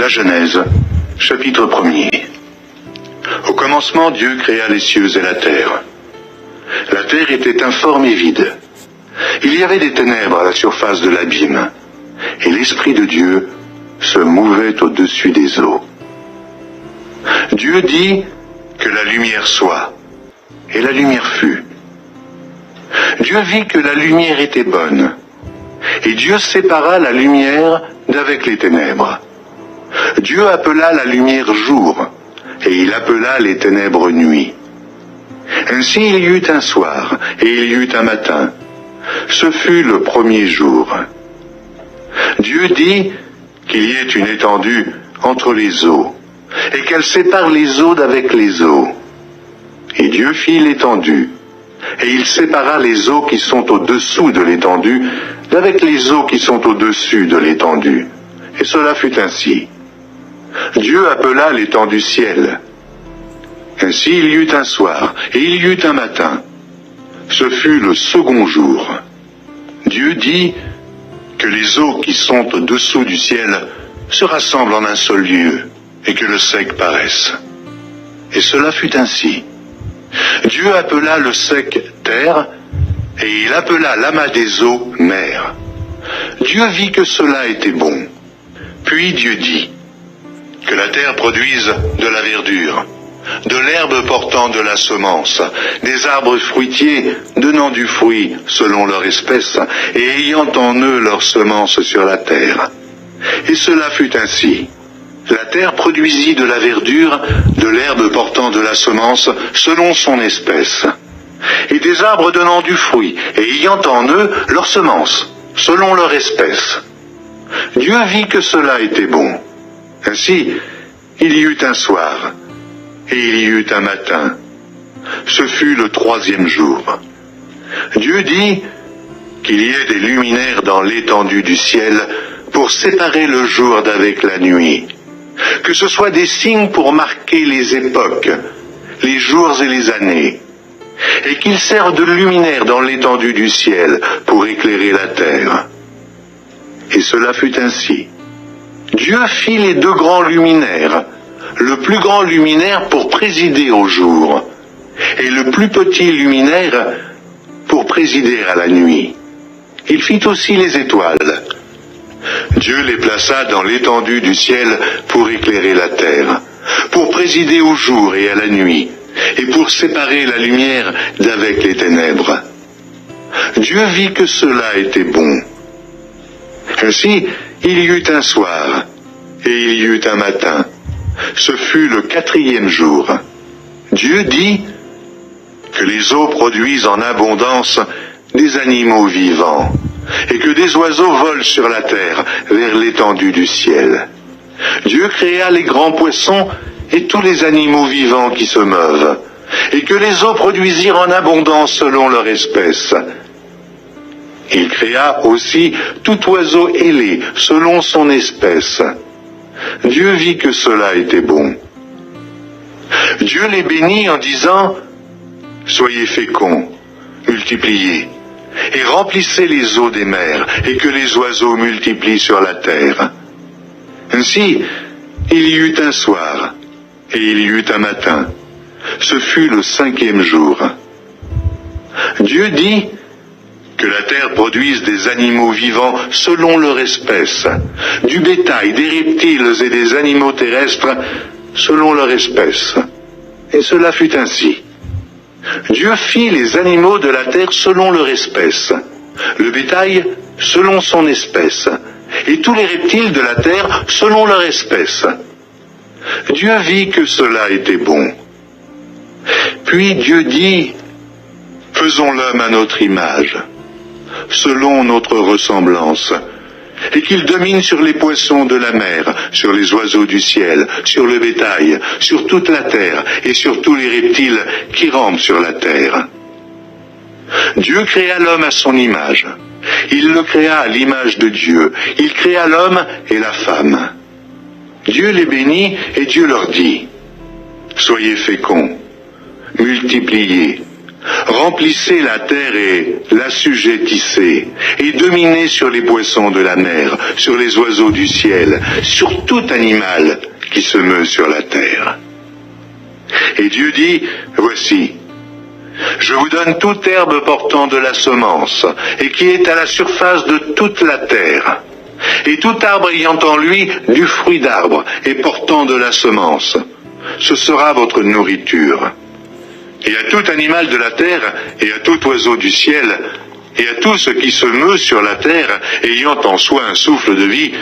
La Genèse, chapitre 1er. Au commencement, Dieu créa les cieux et la terre. La terre était informe et vide. Il y avait des ténèbres à la surface de l'abîme, et l'Esprit de Dieu se mouvait au-dessus des eaux. Dieu dit que la lumière soit, et la lumière fut. Dieu vit que la lumière était bonne, et Dieu sépara la lumière d'avec les ténèbres. Dieu appela la lumière jour, et il appela les ténèbres nuit. Ainsi il y eut un soir, et il y eut un matin. Ce fut le premier jour. Dieu dit qu'il y ait une étendue entre les eaux, et qu'elle sépare les eaux d'avec les eaux. Et Dieu fit l'étendue, et il sépara les eaux qui sont au-dessous de l'étendue d'avec les eaux qui sont au-dessus de l'étendue. Et cela fut ainsi. Dieu appela l'étendue ciel. Ainsi il y eut un soir, et il y eut un matin. Ce fut le second jour. Dieu dit que les eaux qui sont au-dessous du ciel se rassemblent en un seul lieu, et que le sec paraisse. Et cela fut ainsi. Dieu appela le sec terre, et il appela l'amas des eaux mer. Dieu vit que cela était bon. Puis Dieu dit que la terre produise de la verdure, de l'herbe portant de la semence, des arbres fruitiers donnant du fruit selon leur espèce, et ayant en eux leur semence sur la terre. Et cela fut ainsi. La terre produisit de la verdure, de l'herbe portant de la semence selon son espèce, et des arbres donnant du fruit, et ayant en eux leur semence selon leur espèce. Dieu vit que cela était bon. Ainsi, il y eut un soir, et il y eut un matin. Ce fut le troisième jour. Dieu dit qu'il y ait des luminaires dans l'étendue du ciel pour séparer le jour d'avec la nuit, que ce soit des signes pour marquer les époques, les jours et les années, et qu'ils servent de luminaires dans l'étendue du ciel pour éclairer la terre. Et cela fut ainsi. Dieu fit les deux grands luminaires, le plus grand luminaire pour présider au jour, et le plus petit luminaire pour présider à la nuit. Il fit aussi les étoiles. Dieu les plaça dans l'étendue du ciel pour éclairer la terre, pour présider au jour et à la nuit, et pour séparer la lumière d'avec les ténèbres. Dieu vit que cela était bon. Ainsi, il y eut un soir, et il y eut un matin. Ce fut le quatrième jour. Dieu dit que les eaux produisent en abondance des animaux vivants, et que des oiseaux volent sur la terre vers l'étendue du ciel. Dieu créa les grands poissons et tous les animaux vivants qui se meuvent, et que les eaux produisirent en abondance selon leur espèce. Il créa aussi tout oiseau ailé selon son espèce. Dieu vit que cela était bon. Dieu les bénit en disant « Soyez féconds, multipliez, et remplissez les eaux des mers, et que les oiseaux multiplient sur la terre. » Ainsi, il y eut un soir, et il y eut un matin. Ce fut le cinquième jour. Dieu dit que la terre produise des animaux vivants selon leur espèce, du bétail, des reptiles et des animaux terrestres selon leur espèce. Et cela fut ainsi. Dieu fit les animaux de la terre selon leur espèce, le bétail selon son espèce, et tous les reptiles de la terre selon leur espèce. Dieu vit que cela était bon. Puis Dieu dit, « Faisons l'homme à notre image, selon notre ressemblance, et qu'il domine sur les poissons de la mer, sur les oiseaux du ciel, sur le bétail, sur toute la terre, et sur tous les reptiles qui rampent sur la terre. » Dieu créa l'homme à son image. Il le créa à l'image de Dieu. Il créa l'homme et la femme. Dieu les bénit et Dieu leur dit, « Soyez féconds, multipliez, Remplissez la terre et l'assujettissez, et dominez sur les poissons de la mer, sur les oiseaux du ciel, sur tout animal qui se meut sur la terre. Et Dieu dit, voici, je vous donne toute herbe portant de la semence, et qui est à la surface de toute la terre, et tout arbre ayant en lui du fruit d'arbre, et portant de la semence. Ce sera votre nourriture. Et à tout animal de la terre, et à tout oiseau du ciel, et à tout ce qui se meut sur la terre, ayant en soi un souffle de vie,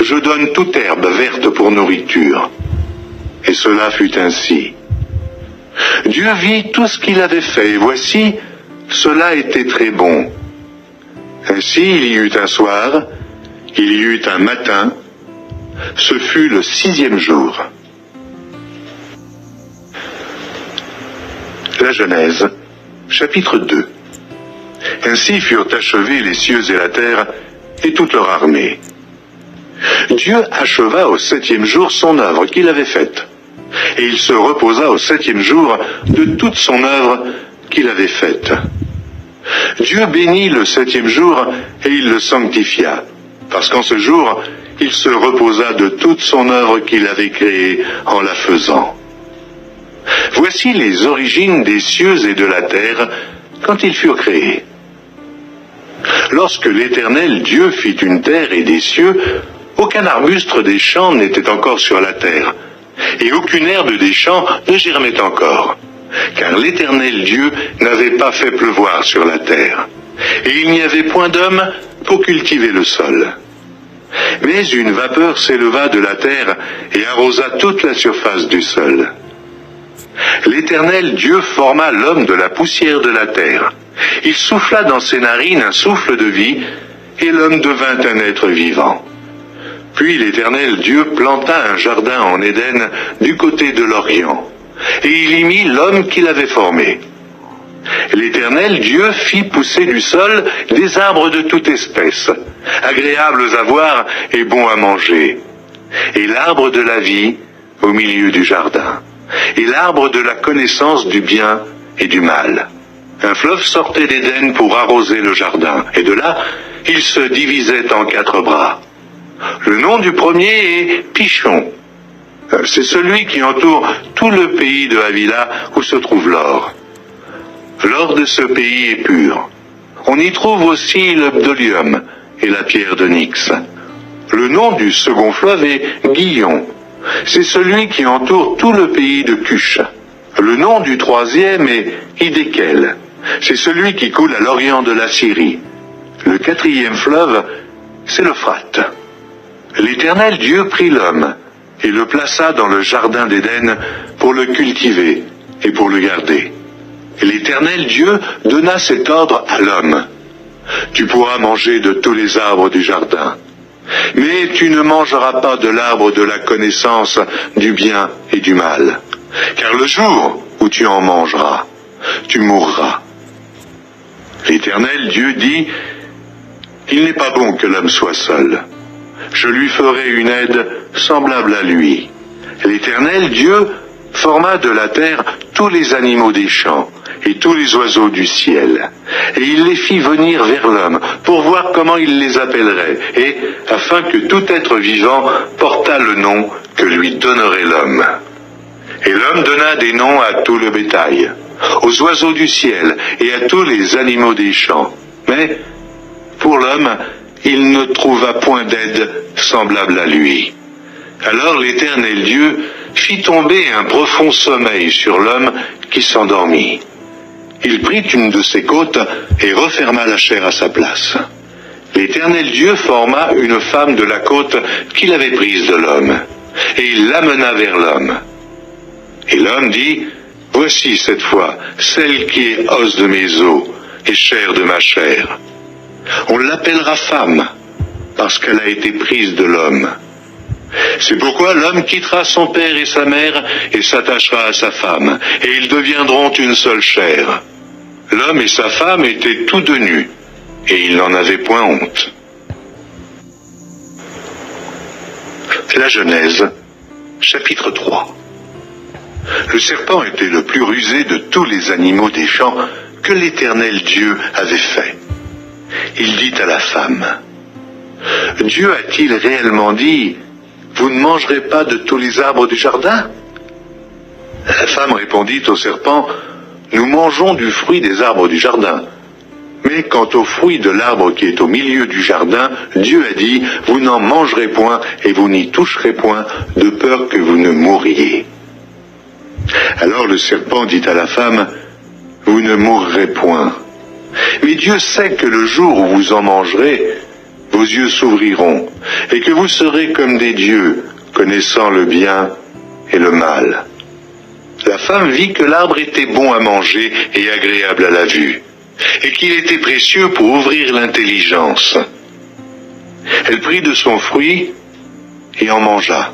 je donne toute herbe verte pour nourriture. Et cela fut ainsi. Dieu vit tout ce qu'il avait fait, et voici, cela était très bon. Ainsi il y eut un soir, il y eut un matin, ce fut le 6e jour. La Genèse, chapitre 2. Ainsi furent achevés les cieux et la terre, et toute leur armée. Dieu acheva au 7e jour son œuvre qu'il avait faite, et il se reposa au 7e jour de toute son œuvre qu'il avait faite. Dieu bénit le 7e jour, et il le sanctifia, parce qu'en ce jour, il se reposa de toute son œuvre qu'il avait créée en la faisant. Voici les origines des cieux et de la terre quand ils furent créés. Lorsque l'Éternel Dieu fit une terre et des cieux, aucun arbuste des champs n'était encore sur la terre, et aucune herbe des champs ne germait encore, car l'Éternel Dieu n'avait pas fait pleuvoir sur la terre, et il n'y avait point d'homme pour cultiver le sol. Mais une vapeur s'éleva de la terre et arrosa toute la surface du sol. L'Éternel Dieu forma l'homme de la poussière de la terre. Il souffla dans ses narines un souffle de vie, et l'homme devint un être vivant. Puis l'Éternel Dieu planta un jardin en Éden du côté de l'Orient, et il y mit l'homme qu'il avait formé. L'Éternel Dieu fit pousser du sol des arbres de toute espèce, agréables à voir et bons à manger, et l'arbre de la vie au milieu du jardin, et l'arbre de la connaissance du bien et du mal. Un fleuve sortait d'Éden pour arroser le jardin, et de là, il se divisait en 4 bras. Le nom du premier est Pichon. C'est celui qui entoure tout le pays de Havila où se trouve l'or. L'or de ce pays est pur. On y trouve aussi le bdolium et la pierre d'onyx. Le nom du second fleuve est Guillon. C'est celui qui entoure tout le pays de Cush. Le nom du troisième est Hidékel. C'est celui qui coule à l'orient de la Syrie. Le 4e fleuve, c'est l'Euphrate. L'Éternel Dieu prit l'homme et le plaça dans le jardin d'Éden pour le cultiver et pour le garder. L'Éternel Dieu donna cet ordre à l'homme. Tu pourras manger de tous les arbres du jardin, mais tu ne mangeras pas de l'arbre de la connaissance du bien et du mal, car le jour où tu en mangeras, tu mourras. L'Éternel Dieu dit, il n'est pas bon que l'homme soit seul. Je lui ferai une aide semblable à lui. L'Éternel Dieu forma de la terre tous les animaux des champs et tous les oiseaux du ciel, et il les fit venir vers l'homme pour voir comment il les appellerait, et afin que tout être vivant portât le nom que lui donnerait l'homme. Et l'homme donna des noms à tout le bétail, aux oiseaux du ciel et à tous les animaux des champs. Mais pour l'homme, il ne trouva point d'aide semblable à lui. Alors l'Éternel Dieu fit tomber un profond sommeil sur l'homme qui s'endormit. Il prit une de ses côtes et referma la chair à sa place. L'Éternel Dieu forma une femme de la côte qu'il avait prise de l'homme, et il l'amena vers l'homme. Et l'homme dit, voici cette fois celle qui est os de mes os et chair de ma chair. On l'appellera femme, parce qu'elle a été prise de l'homme. C'est pourquoi l'homme quittera son père et sa mère et s'attachera à sa femme, et ils deviendront une seule chair. L'homme et sa femme étaient tous deux nus, et ils n'en avaient point honte. La Genèse, chapitre 3. Le serpent était le plus rusé de tous les animaux des champs que l'Éternel Dieu avait fait. Il dit à la femme, « Dieu a-t-il réellement dit, vous ne mangerez pas de tous les arbres du jardin ?» La femme répondit au serpent, « Nous mangeons du fruit des arbres du jardin. Mais quant au fruit de l'arbre qui est au milieu du jardin, Dieu a dit, vous n'en mangerez point et vous n'y toucherez point, de peur que vous ne mouriez. » Alors le serpent dit à la femme, « Vous ne mourrez point. Mais Dieu sait que le jour où vous en mangerez, vos yeux s'ouvriront, et que vous serez comme des dieux, connaissant le bien et le mal. » La femme vit que l'arbre était bon à manger et agréable à la vue, et qu'il était précieux pour ouvrir l'intelligence. Elle prit de son fruit et en mangea.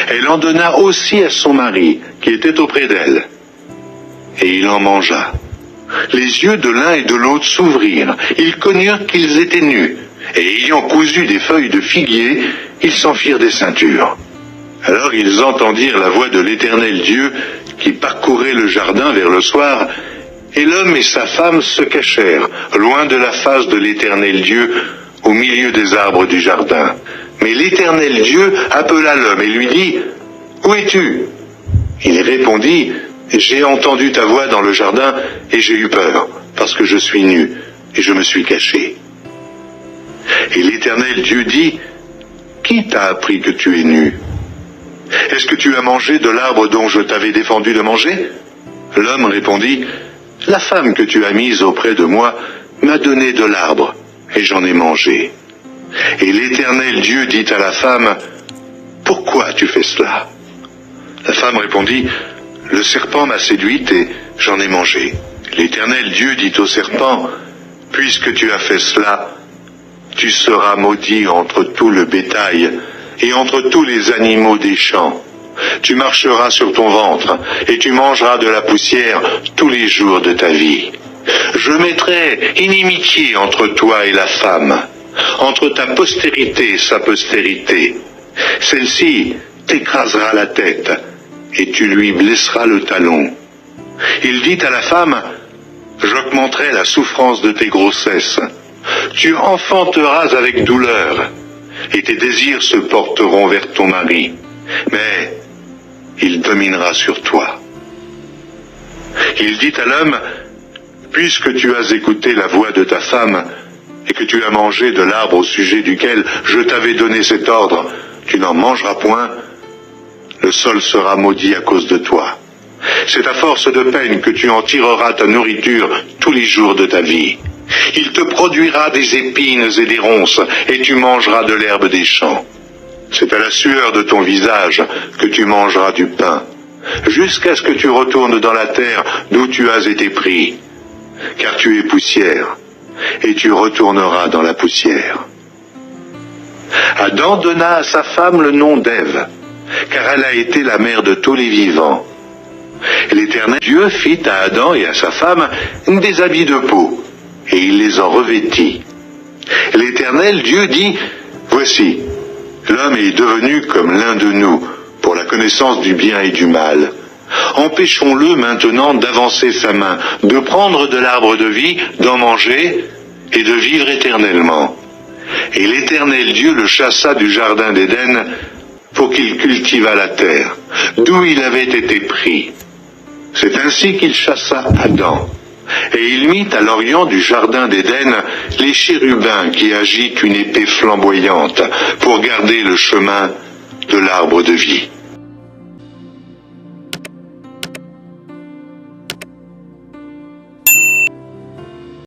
Elle en donna aussi à son mari, qui était auprès d'elle, et il en mangea. Les yeux de l'un et de l'autre s'ouvrirent, ils connurent qu'ils étaient nus, et ayant cousu des feuilles de figuier, ils s'en firent des ceintures. Alors ils entendirent la voix de l'Éternel Dieu qui parcourait le jardin vers le soir, et l'homme et sa femme se cachèrent, loin de la face de l'Éternel Dieu, au milieu des arbres du jardin. Mais l'Éternel Dieu appela l'homme et lui dit, « Où es-tu » Il répondit, « J'ai entendu ta voix dans le jardin et j'ai eu peur, parce que je suis nu et je me suis caché. » Et l'Éternel Dieu dit, « Qui t'a appris que tu es nu ? Est-ce que tu as mangé de l'arbre dont je t'avais défendu de manger ?» L'homme répondit, « La femme que tu as mise auprès de moi m'a donné de l'arbre, et j'en ai mangé. » Et l'Éternel Dieu dit à la femme, « Pourquoi tu fais cela ?» La femme répondit, « Le serpent m'a séduite et j'en ai mangé. » L'Éternel Dieu dit au serpent, « Puisque tu as fait cela, tu seras maudit entre tout le bétail et entre tous les animaux des champs. Tu marcheras sur ton ventre, et tu mangeras de la poussière tous les jours de ta vie. Je mettrai inimitié entre toi et la femme, entre ta postérité et sa postérité. Celle-ci t'écrasera la tête, et tu lui blesseras le talon. Il dit à la femme, j'augmenterai la souffrance de tes grossesses. Tu enfanteras avec douleur, et tes désirs se porteront vers ton mari, mais il dominera sur toi. Il dit à l'homme, puisque tu as écouté la voix de ta femme, et que tu as mangé de l'arbre au sujet duquel je t'avais donné cet ordre, tu n'en mangeras point, le sol sera maudit à cause de toi. C'est à force de peine que tu en tireras ta nourriture tous les jours de ta vie. Il te produira des épines et des ronces, et tu mangeras de l'herbe des champs. C'est à la sueur de ton visage que tu mangeras du pain, jusqu'à ce que tu retournes dans la terre d'où tu as été pris, car tu es poussière, et tu retourneras dans la poussière. Adam donna à sa femme le nom d'Ève, car elle a été la mère de tous les vivants. L'Éternel Dieu fit à Adam et à sa femme des habits de peau, et il les en revêtit. L'Éternel Dieu dit, voici, l'homme est devenu comme l'un de nous, pour la connaissance du bien et du mal. Empêchons-le maintenant d'avancer sa main, de prendre de l'arbre de vie, d'en manger, et de vivre éternellement. Et l'Éternel Dieu le chassa du jardin d'Éden, pour qu'il cultivât la terre, d'où il avait été pris. C'est ainsi qu'il chassa Adam. Et il mit à l'orient du jardin d'Éden les chérubins qui agitent une épée flamboyante pour garder le chemin de l'arbre de vie.